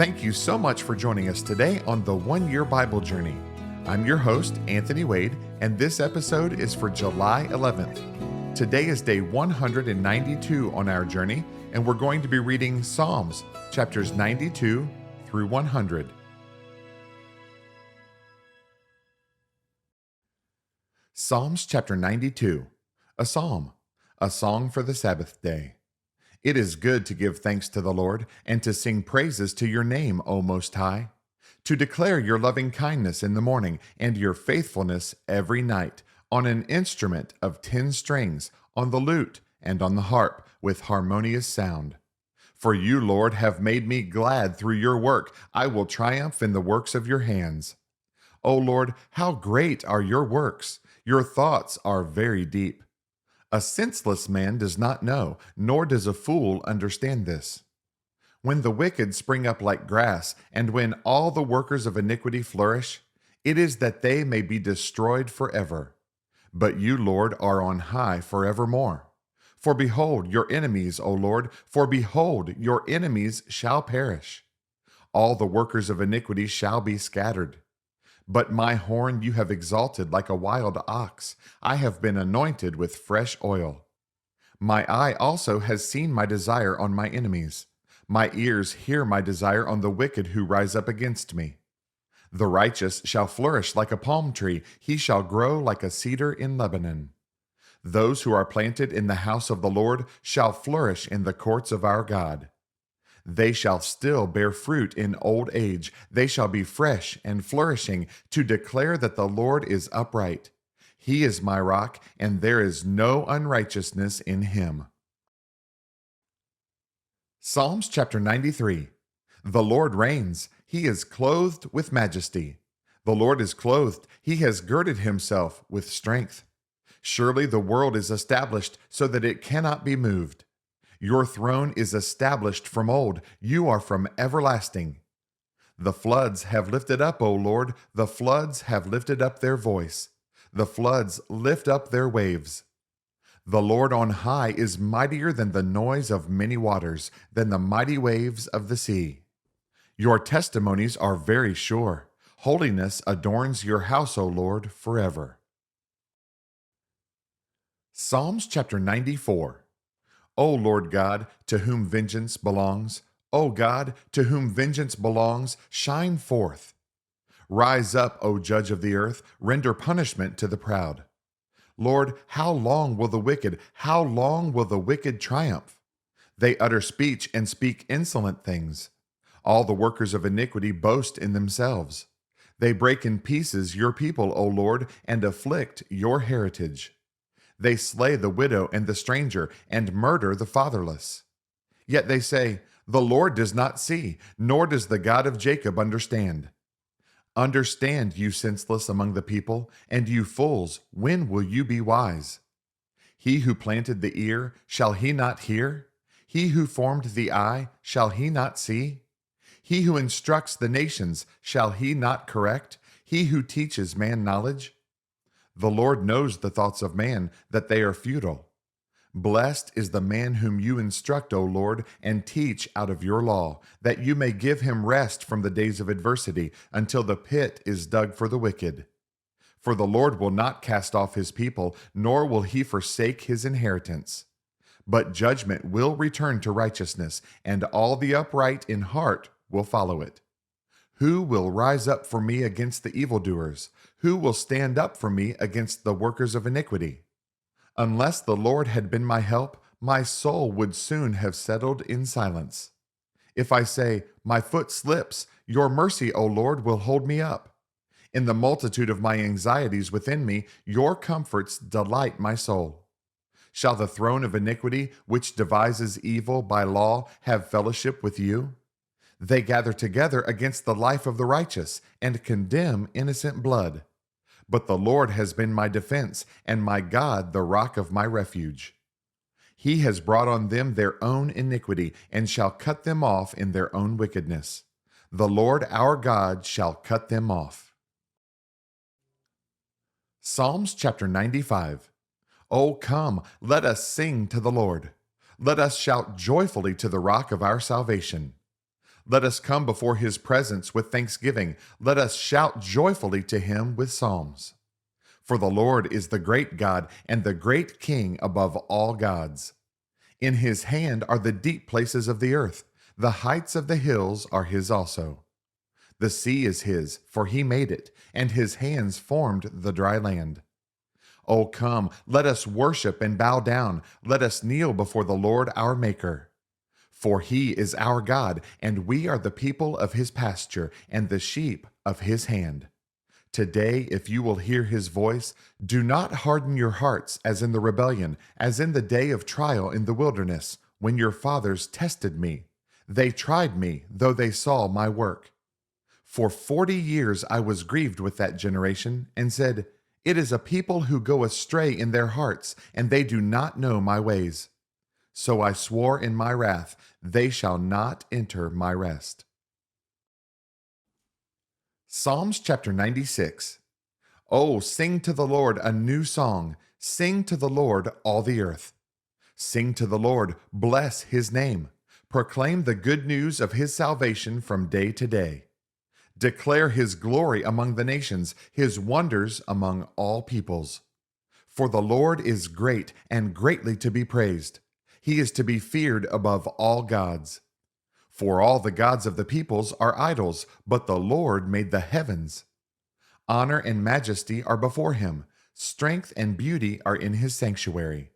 Thank you so much for joining us today on the One Year Bible Journey. I'm your host, Anthony Wade, and this episode is for July 11th. Today is day 192 on our journey, and we're going to be reading Psalms, chapters 92 through 100. Psalms chapter 92, a psalm, a song for the Sabbath day. It is good to give thanks to the Lord and to sing praises to your name, O Most High, to declare your loving kindness in the morning and your faithfulness every night on an instrument of 10 strings, on the lute and on the harp with harmonious sound. For you, Lord, have made me glad through your work. I will triumph in the works of your hands. O Lord, how great are your works! Your thoughts are very deep. A senseless man does not know, nor does a fool understand this. When the wicked spring up like grass, and when all the workers of iniquity flourish, it is that they may be destroyed forever. But you, Lord, are on high forevermore. For behold your enemies, O Lord, for behold your enemies shall perish. All the workers of iniquity shall be scattered. But my horn you have exalted like a wild ox. I have been anointed with fresh oil. My eye also has seen my desire on my enemies. My ears hear my desire on the wicked who rise up against me. The righteous shall flourish like a palm tree. He shall grow like a cedar in Lebanon. Those who are planted in the house of the Lord shall flourish in the courts of our God. They shall still bear fruit in old age. They shall be fresh and flourishing to declare that the Lord is upright. He is my rock, and there is no unrighteousness in him. Psalms chapter 93. The Lord reigns. He is clothed with majesty. The Lord is clothed. He has girded himself with strength. Surely the world is established so that it cannot be moved. Your throne is established from old. You are from everlasting. The floods have lifted up, O Lord. The floods have lifted up their voice. The floods lift up their waves. The Lord on high is mightier than the noise of many waters, than the mighty waves of the sea. Your testimonies are very sure. Holiness adorns your house, O Lord, forever. Psalms chapter 94. O Lord God, to whom vengeance belongs, O God, to whom vengeance belongs, shine forth. Rise up, O Judge of the earth, render punishment to the proud. Lord, how long will the wicked triumph? They utter speech and speak insolent things. All the workers of iniquity boast in themselves. They break in pieces your people, O Lord, and afflict your heritage. They slay the widow and the stranger, and murder the fatherless. Yet they say, the Lord does not see, nor does the God of Jacob understand. Understand, you senseless among the people, and you fools, when will you be wise? He who planted the ear, shall he not hear? He who formed the eye, shall he not see? He who instructs the nations, shall he not correct? He who teaches man knowledge? The Lord knows the thoughts of man, that they are futile. Blessed is the man whom you instruct, O Lord, and teach out of your law, that you may give him rest from the days of adversity, until the pit is dug for the wicked. For the Lord will not cast off his people, nor will he forsake his inheritance. But judgment will return to righteousness, and all the upright in heart will follow it. Who will rise up for me against the evildoers? Who will stand up for me against the workers of iniquity? Unless the Lord had been my help, my soul would soon have settled in silence. If I say, my foot slips, your mercy, O Lord, will hold me up. In the multitude of my anxieties within me, your comforts delight my soul. Shall the throne of iniquity, which devises evil by law, have fellowship with you? They gather together against the life of the righteous, and condemn innocent blood. But the Lord has been my defense, and my God the rock of my refuge. He has brought on them their own iniquity, and shall cut them off in their own wickedness. The Lord our God shall cut them off. Psalms chapter 95. O come, let us sing to the Lord. Let us shout joyfully to the rock of our salvation. Let us come before his presence with thanksgiving. Let us shout joyfully to him with psalms. For the Lord is the great God and the great King above all gods. In his hand are the deep places of the earth. The heights of the hills are his also. The sea is his, for he made it, and his hands formed the dry land. O come, let us worship and bow down. Let us kneel before the Lord our Maker. For he is our God, and we are the people of his pasture, and the sheep of his hand. Today, if you will hear his voice, do not harden your hearts as in the rebellion, as in the day of trial in the wilderness, when your fathers tested me. They tried me, though they saw my work. For 40 years I was grieved with that generation, and said, it is a people who go astray in their hearts, and they do not know my ways. So I swore in my wrath, they shall not enter my rest. Psalms chapter 96. Oh, sing to the Lord a new song. Sing to the Lord, all the earth. Sing to the Lord, bless his name. Proclaim the good news of his salvation from day to day. Declare his glory among the nations, his wonders among all peoples. For the Lord is great and greatly to be praised. He is to be feared above all gods. For all the gods of the peoples are idols, but the Lord made the heavens. Honor and majesty are before him. Strength and beauty are in his sanctuary.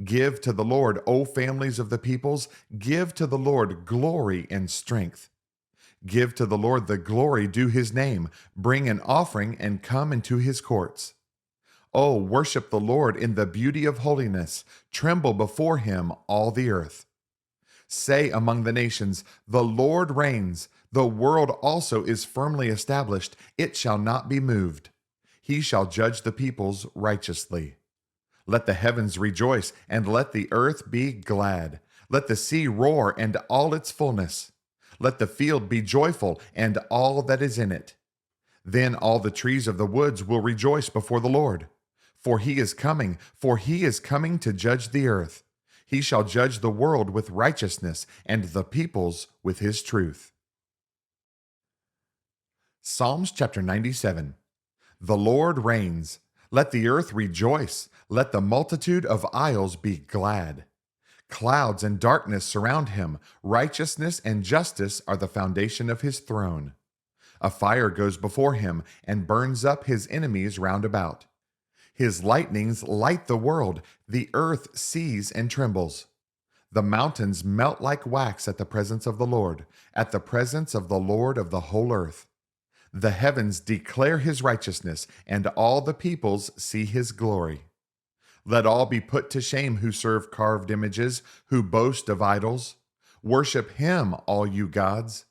Give to the Lord, O families of the peoples. Give to the Lord glory and strength. Give to the Lord the glory due his name. Bring an offering and come into his courts. Oh, worship the Lord in the beauty of holiness. Tremble before him, all the earth. Say among the nations, the Lord reigns. The world also is firmly established. It shall not be moved. He shall judge the peoples righteously. Let the heavens rejoice, and let the earth be glad. Let the sea roar, and all its fullness. Let the field be joyful, and all that is in it. Then all the trees of the woods will rejoice before the Lord. For he is coming to judge the earth. He shall judge the world with righteousness, and the peoples with his truth. Psalms chapter 97. The Lord reigns. Let the earth rejoice. Let the multitude of isles be glad. Clouds and darkness surround him. Righteousness and justice are the foundation of his throne. A fire goes before him and burns up his enemies round about. His lightnings light the world. The earth sees and trembles. The mountains melt like wax at the presence of the Lord, at the presence of the Lord of the whole earth. The heavens declare his righteousness, and all the peoples see his glory. Let all be put to shame who serve carved images, who boast of idols. Worship him, all you gods.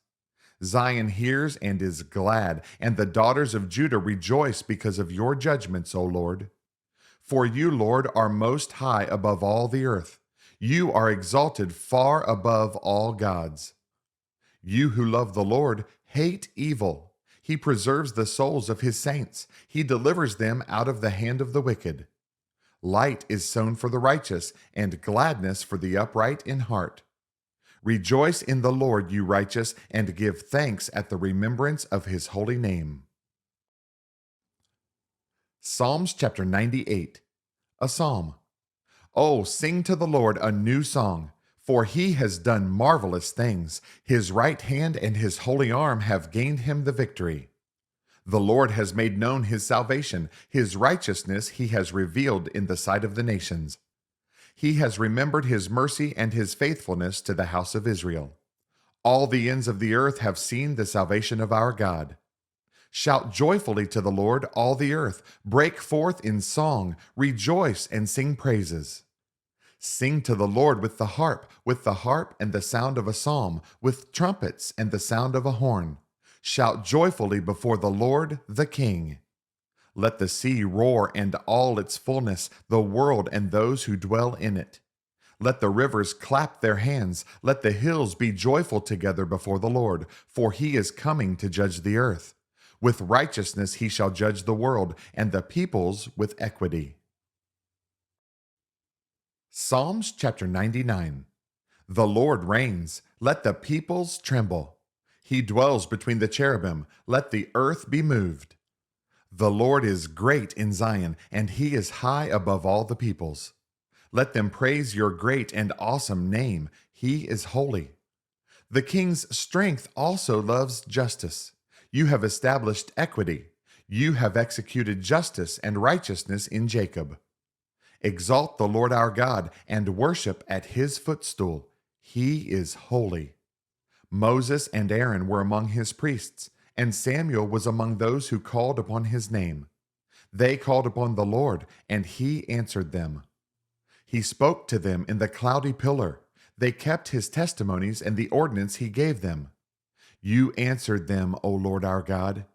Zion hears and is glad, and the daughters of Judah rejoice because of your judgments, O Lord. For you, Lord, are most high above all the earth. You are exalted far above all gods. You who love the Lord hate evil. He preserves the souls of his saints. He delivers them out of the hand of the wicked. Light is sown for the righteous, and gladness for the upright in heart. Rejoice in the Lord, you righteous, and give thanks at the remembrance of his holy name. Psalms chapter 98. A psalm. Oh, sing to the Lord a new song, for he has done marvelous things. His right hand and his holy arm have gained him the victory. The Lord has made known his salvation. His righteousness he has revealed in the sight of the nations. He has remembered his mercy and his faithfulness to the house of Israel. All the ends of the earth have seen the salvation of our God. Shout joyfully to the Lord, all the earth. Break forth in song. Rejoice and sing praises. Sing to the Lord with the harp and the sound of a psalm, with trumpets and the sound of a horn. Shout joyfully before the Lord, the King. Let the sea roar and all its fullness, the world and those who dwell in it. Let the rivers clap their hands. Let the hills be joyful together before the Lord, for he is coming to judge the earth. With righteousness he shall judge the world, and the peoples with equity. Psalms chapter 99. The Lord reigns, let the peoples tremble. He dwells between the cherubim, let the earth be moved. The Lord is great in Zion, and he is high above all the peoples. Let them praise your great and awesome name. He is holy. The king's strength also loves justice. You have established equity. You have executed justice and righteousness in Jacob. Exalt the Lord our God and worship at his footstool. He is holy. Moses and Aaron were among his priests, and Samuel was among those who called upon his name. They called upon the Lord, and he answered them. He spoke to them in the cloudy pillar. They kept his testimonies and the ordinance he gave them. You answered them, O Lord our God.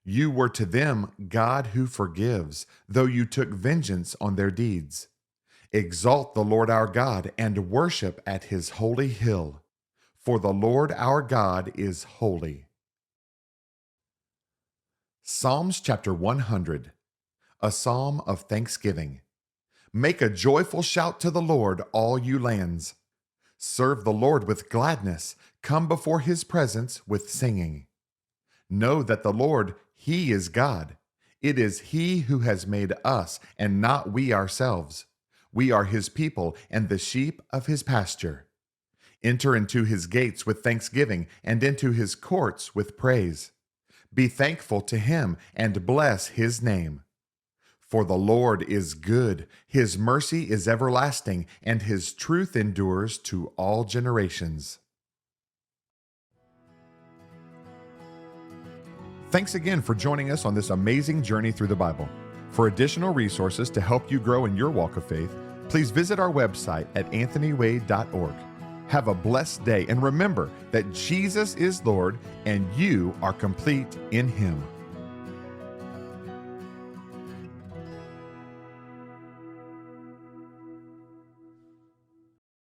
You were to them God who forgives, though you took vengeance on their deeds. Exalt the Lord our God and worship at his holy hill. For the Lord our God is holy. Psalms chapter 100, a psalm of thanksgiving. Make a joyful shout to the Lord, all you lands. Serve the Lord with gladness. Come before his presence with singing. Know that the Lord, he is God. It is he who has made us, and not we ourselves. We are his people and the sheep of his pasture. Enter into his gates with thanksgiving and into his courts with praise. Be thankful to him and bless his name. For the Lord is good, his mercy is everlasting, and his truth endures to all generations. Thanks again for joining us on this amazing journey through the Bible. For additional resources to help you grow in your walk of faith, please visit our website at anthonywade.org. Have a blessed day, and remember that Jesus is Lord and you are complete in him.